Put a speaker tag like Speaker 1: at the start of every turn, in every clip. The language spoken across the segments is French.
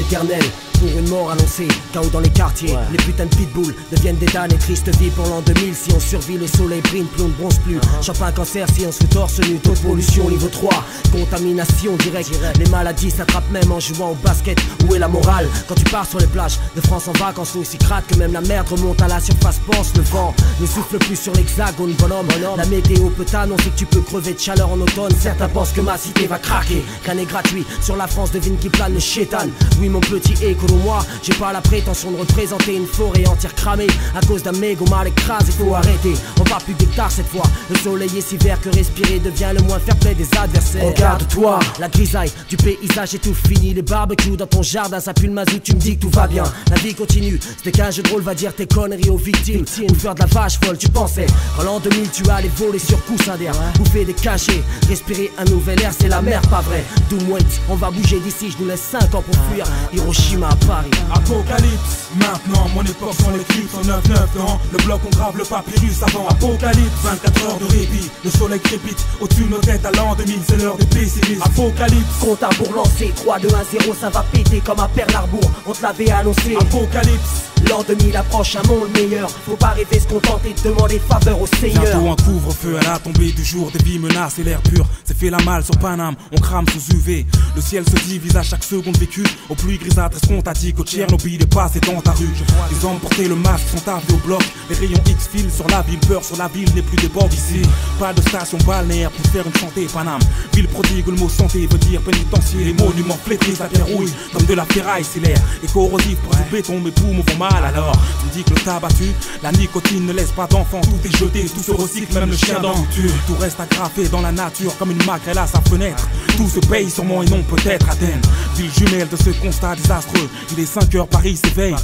Speaker 1: éternel pour une mort annoncée. Chaos dans les quartiers, les putains de pitbulls deviennent des damnes et triste vie pour l'an 2000. Si on survit, le soleil brille, plus on ne bronze plus. Chope un cancer si on se torse nu. Taux de pollution niveau 3, contamination directe. Les maladies s'attrapent même en jouant au basket. Où est la morale quand tu pars sur les plages de France en vacances? L'eau si crade que même la merde remonte à la surface. Pense le vent ne souffle plus sur l'hexagone, bonhomme. La météo peut t'annoncer que tu peux crever de chaleur en automne. Certains pensent que ma cité va craquer. Rien n'est gratuit sur la France, devine qui plane le chétan. Oui mon petit écolo, moi j'ai pas la prétention de représenter une forêt entière cramée à cause d'un mégot mal écrasé. Faut arrêter, on va plus d'hectares cette fois. Le soleil est si vert que respirer devient le moins fair-play des adversaires. Regarde-toi, la grisaille du paysage est tout fini. Les barbecues dans ton jardin, ça pue le mazout, tu me dis que tout va bien. La vie continue, c'était qu'un jeu de rôle, va dire tes conneries aux victimes. Ou faire de la vache folle, tu pensais en l'an 2000 tu allais voler sur coussin d'air, bouffer des cachets, respirer un nouvel air, c'est la mer, pas vrai. Doomweight, on va bouger d'ici, je nous laisse 5 ans pour fuir Hiroshima à Paris.
Speaker 2: Apocalypse, maintenant mon époque sans l'éclipse. En 9-9 dans le bloc on grave le papyrus avant. Apocalypse, 24 heures de répit, le soleil crépite au-dessus de nos têtes à l'an 2000, c'est l'heure des pessimistes. Apocalypse,
Speaker 1: compte à pour lancer 3, 2, 1, 0, ça va péter comme à Pearl-Harbor, on te l'avait annoncé.
Speaker 2: Apocalypse,
Speaker 1: l'an 2000 approche, un monde meilleur. Faut pas rêver, se contenter de demander faveur au Seigneur.
Speaker 2: bientôt un couvre-feu à la tombée du jour. Des vies menacent et l'air pur c'est fait la malle sur Paname. On crame sous UV, le ciel se divise à chaque seconde vécue. Aux pluies grisâtres, est-ce qu'on t'a dit que Tchernobyl est passé dans ta rue? Les hommes portaient le masque, sont arrivés au bloc. Les rayons X filent sur la ville, peur sur la ville n'est plus des bords ici. Pas de station balnéaire pour faire une santé Paname. Ville prodigue, le mot santé veut dire pénitencier. Les monuments flétris, la pierre rouille comme de la ferraille. C'est l'air est corrosif pour du béton, mes poumons vont mal. Alors tu me dis que le tabac tue, la nicotine ne laisse pas d'enfant. Tout est jeté, tout se recycle, même le chien dent tue. Tout reste agrafé dans la nature comme une maquerelle à sa fenêtre. Tout se paye sûrement et non peut-être Athènes. Ville jumelle de ce constat désastreux. Il est 5 heures, Paris s'éveille.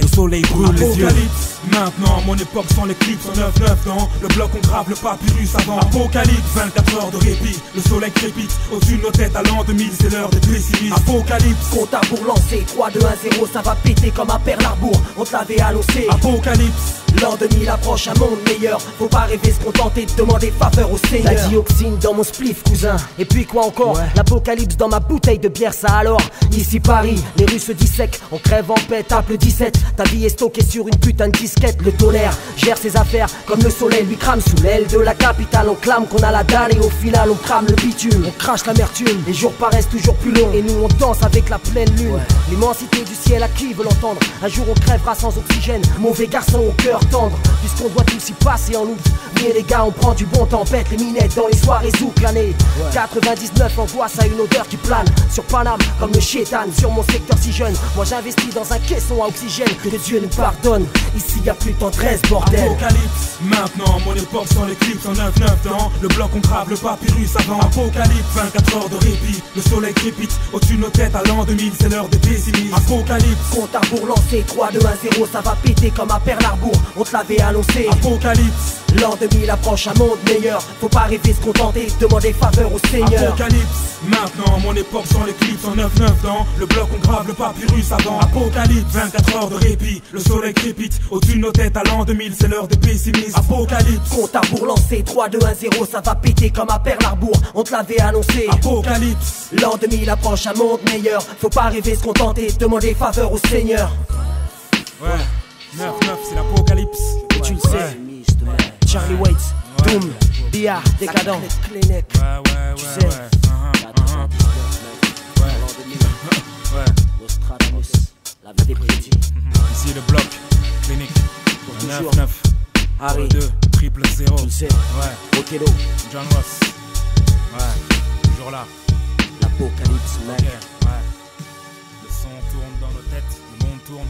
Speaker 2: Le soleil brûle les yeux. Maintenant mon époque sans l'éclipse. En 9-9 dans le bloc on grave le papyrus avant. Apocalypse, 24 heures de répit, le soleil crépite au-dessus de nos têtes à l'an 2000, c'est l'heure des pessimistes. Apocalypse,
Speaker 1: compte à pour lancer 3, 2, 1, 0, ça va péter comme à Pearl-Harbor, on te l'avait annoncé.
Speaker 2: Apocalypse,
Speaker 1: l'an 2000 approche, un monde meilleur. Faut pas rêver, se contenter de demander faveur au Seigneur. La dioxine dans mon spliff cousin. Et puis quoi encore, l'apocalypse dans ma bouteille de bière, ça alors. Ici Paris, les rues se dissèquent, on crève en paix, tape le 17. Ta vie est stockée sur une putain de disquette. Le tonnerre gère ses affaires comme le soleil lui crame sous l'aile de la capitale. On clame qu'on a la dalle et au final on crame le bitume. On crache l'amertume, les jours paraissent toujours plus longs. Et nous on danse avec la pleine lune. L'immensité du ciel, à qui veut l'entendre? Un jour on crèvera sans oxygène, mauvais garçon au cœur tendre. Puisqu'on doit tous y passer en août. Mais les gars on prend du bon temps, pète les minettes dans les soirées zouk. L'année 99 angoisse à une odeur qui plane sur Paname comme le chétan sur mon secteur si jeune. Moi j'investis dans un caisson à oxygène, que Dieu nous pardonne. Ici y a plus de tendresse, bordel.
Speaker 2: Apocalypse, maintenant mon époque sans l'éclipse. En 9-9 dans le bloc on grave le papyrus avant. Apocalypse, 24 heures de répit, le soleil crépite au-dessus de nos têtes à l'an 2000, c'est l'heure des pessimistes. Apocalypse,
Speaker 1: compte à pour lancer 3, 2, 1, 0, ça va péter comme à Pearl-Harbor, on te l'avait annoncé.
Speaker 2: Apocalypse,
Speaker 1: l'an 2000 approche, un monde meilleur. Faut pas rêver, se contenter de demander faveur au Seigneur.
Speaker 2: Apocalypse, maintenant mon époque sans l'éclipse. En 9-9 dans le bloc on grave le papyrus avant. Apocalypse, 24 heures de répit, le soleil crépite au-dessus de nos têtes à l'an 2000, c'est l'heure des pessimistes. Apocalypse,
Speaker 1: compte à pour lancer 3, 2, 1, 0, ça va péter comme à Pearl-Harbor, on te l'avait annoncé.
Speaker 2: Apocalypse,
Speaker 1: l'an 2000 approche, un monde meilleur. Faut pas rêver, se contenter de demander faveur au Seigneur.
Speaker 2: Ouais, 9-9 c'est l'apocalypse.
Speaker 1: Et tu le sais, Charlie Waits, Doom, Bia, Décadent, Clinic. Tu sais, Nostradamus, l'avait prédit.
Speaker 2: Ici le bloc, Clinic, 9-9,
Speaker 1: Harry,
Speaker 2: 2, 000.
Speaker 1: tu le sais, Othello,
Speaker 2: John Ross, toujours là.
Speaker 1: l'apocalypse, mec.
Speaker 2: Le son tourne dans nos têtes, le monde tourne,